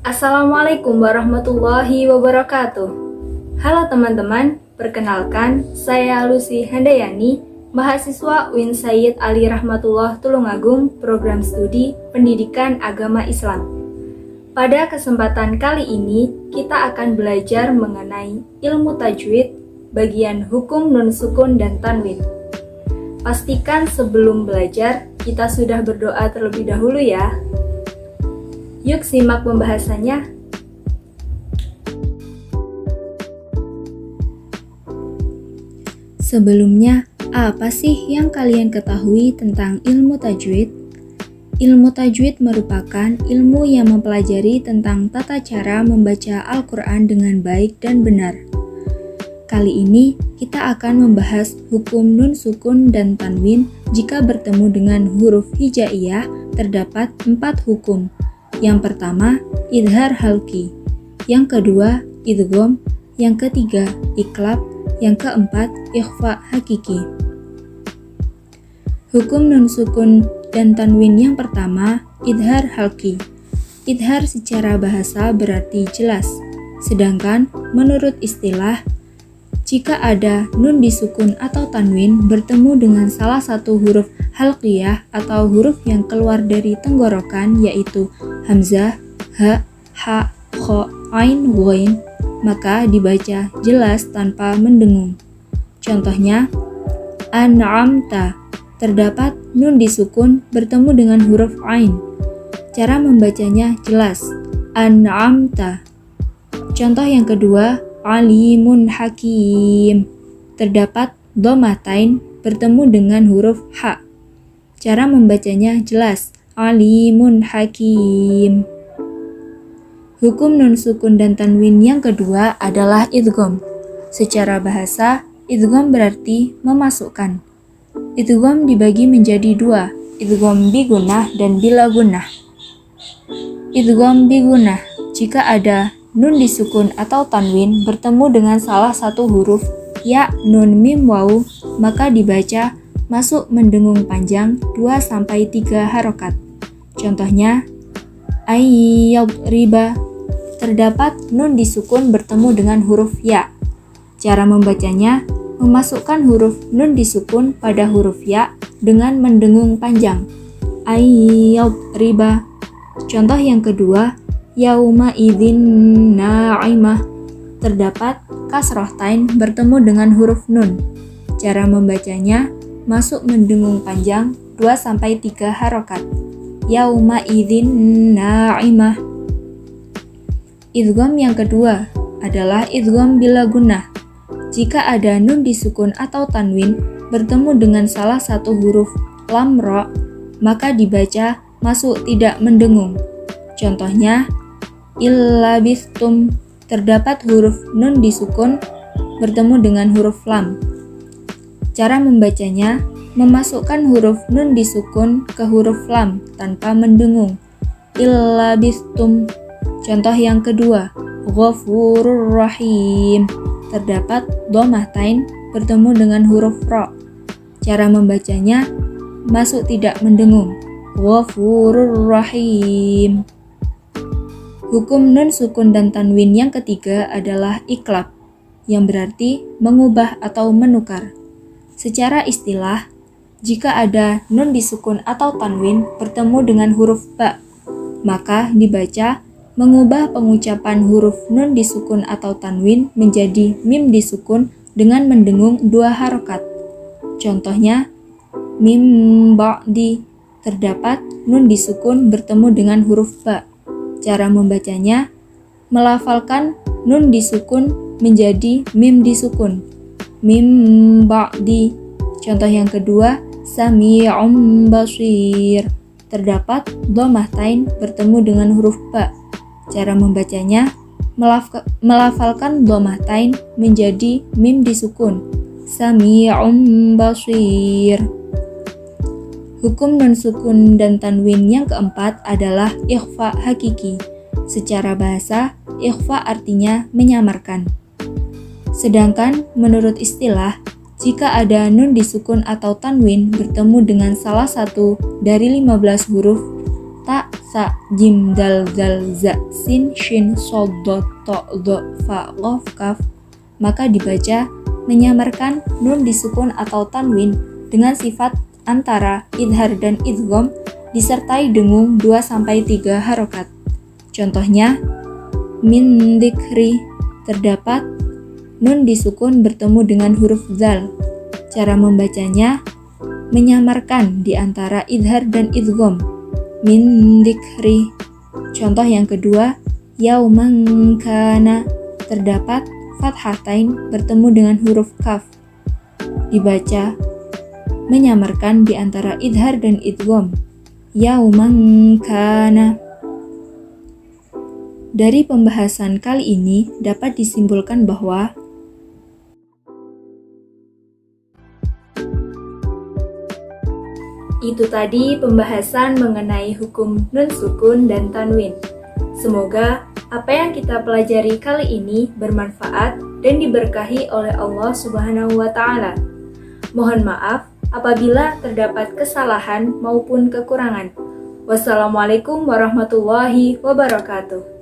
Assalamualaikum warahmatullahi wabarakatuh. Halo teman-teman, perkenalkan saya Lucy Handayani, mahasiswa UIN Sayyid Ali Rahmatullah Tulungagung, program studi Pendidikan Agama Islam. Pada kesempatan kali ini, kita akan belajar mengenai ilmu tajwid, bagian hukum nun sukun dan tanwin. Pastikan sebelum belajar, kita sudah berdoa terlebih dahulu ya. Yuk simak pembahasannya. Sebelumnya, apa sih yang kalian ketahui tentang ilmu tajwid? Ilmu tajwid merupakan ilmu yang mempelajari tentang tata cara membaca Al-Quran dengan baik dan benar. Kali ini, kita akan membahas hukum nun sukun dan tanwin jika bertemu dengan huruf hijaiyah terdapat 4 hukum. Yang pertama, idhar halki. Yang kedua, idgham. Yang ketiga, iqlab. Yang keempat, ikhfa hakiki. Hukum nun sukun dan tanwin yang pertama, idhar halki. Idhar secara bahasa berarti jelas. Sedangkan menurut istilah, jika ada nun disukun atau tanwin bertemu dengan salah satu huruf halqiyah atau huruf yang keluar dari tenggorokan yaitu hamzah, ha, ha, kho, ain, ghain, maka dibaca jelas tanpa mendengung. Contohnya, an'amta, terdapat nun disukun bertemu dengan huruf ain. Cara membacanya jelas, an'amta. Contoh yang kedua, alimun hakim, terdapat dhammatain bertemu dengan huruf ha. Cara membacanya jelas, alimun hakim. Hukum nun sukun dan tanwin yang kedua adalah idgham. Secara bahasa, idgham berarti memasukkan. Idgham dibagi menjadi 2, idgham bi gunnah dan bila gunnah. Idgham bi gunnah, jika ada nun disukun atau tanwin bertemu dengan salah satu huruf ya, nun, mim, waw, maka dibaca masuk mendengung panjang 2-3 harokat. Contohnya, ayyad riba, terdapat nun disukun bertemu dengan huruf ya. Cara membacanya, memasukkan huruf nun disukun pada huruf ya dengan mendengung panjang. Ayyad riba. Contoh yang kedua, yauma idzin na'imah, terdapat kasrohtain bertemu dengan huruf nun. Cara membacanya, masuk mendengung panjang 2-3 harokat. Yauma idzin na'imah. Idgham yang kedua adalah idgham bila gunnah. Jika ada nun disukun atau tanwin bertemu dengan salah satu huruf lam ro, maka dibaca masuk tidak mendengung. Contohnya, illabistum, terdapat huruf nun disukun bertemu dengan huruf lam. Cara membacanya, memasukkan huruf nun disukun ke huruf lam tanpa mendengung. Illabistum. Contoh yang kedua, ghafurur rahim, terdapat dhammatain bertemu dengan huruf ro. Cara membacanya, masuk tidak mendengung. Ghafurur rahim. Hukum nun sukun dan tanwin yang ketiga adalah iqlab, yang berarti mengubah atau menukar. Secara istilah, jika ada nun disukun atau tanwin bertemu dengan huruf ba, maka dibaca mengubah pengucapan huruf nun disukun atau tanwin menjadi mim disukun dengan mendengung 2 harokat. Contohnya, mim ba'di, terdapat nun disukun bertemu dengan huruf ba. Cara membacanya, melafalkan nun disukun menjadi mim disukun. Mim ba'di. Contoh yang kedua, sami'um basir, terdapat dhammatain bertemu dengan huruf ba. Cara membacanya, melafalkan dhammatain menjadi mim disukun. Sami'um basir. Hukum nun sukun dan tanwin yang keempat adalah ikhfa hakiki. Secara bahasa, ikhfa artinya menyamarkan. Sedangkan menurut istilah, jika ada nun disukun atau tanwin bertemu dengan salah satu dari 15 huruf ta, sa, jim, dal, zal, za, sin, shin, sod, do, to, do, fa, qof, kaf, maka dibaca menyamarkan nun disukun atau tanwin dengan sifat antara idhar dan idgham disertai dengung 2-3 harokat. Contohnya, min dzikri, terdapat nun disukun bertemu dengan huruf zal. Cara membacanya menyamarkan di antara idhar dan idgham. Min dzikri. Contoh yang kedua, yauman kana, terdapat fathatain bertemu dengan huruf kaf. Dibaca menyamarkan di antara idhar dan idgham. Yauman kana. Dari pembahasan kali ini dapat disimpulkan bahwa itu tadi pembahasan mengenai hukum nun sukun dan tanwin. Semoga apa yang kita pelajari kali ini bermanfaat dan diberkahi oleh Allah Subhanahu wa Ta'ala. Mohon maaf apabila terdapat kesalahan maupun kekurangan. Wassalamualaikum warahmatullahi wabarakatuh.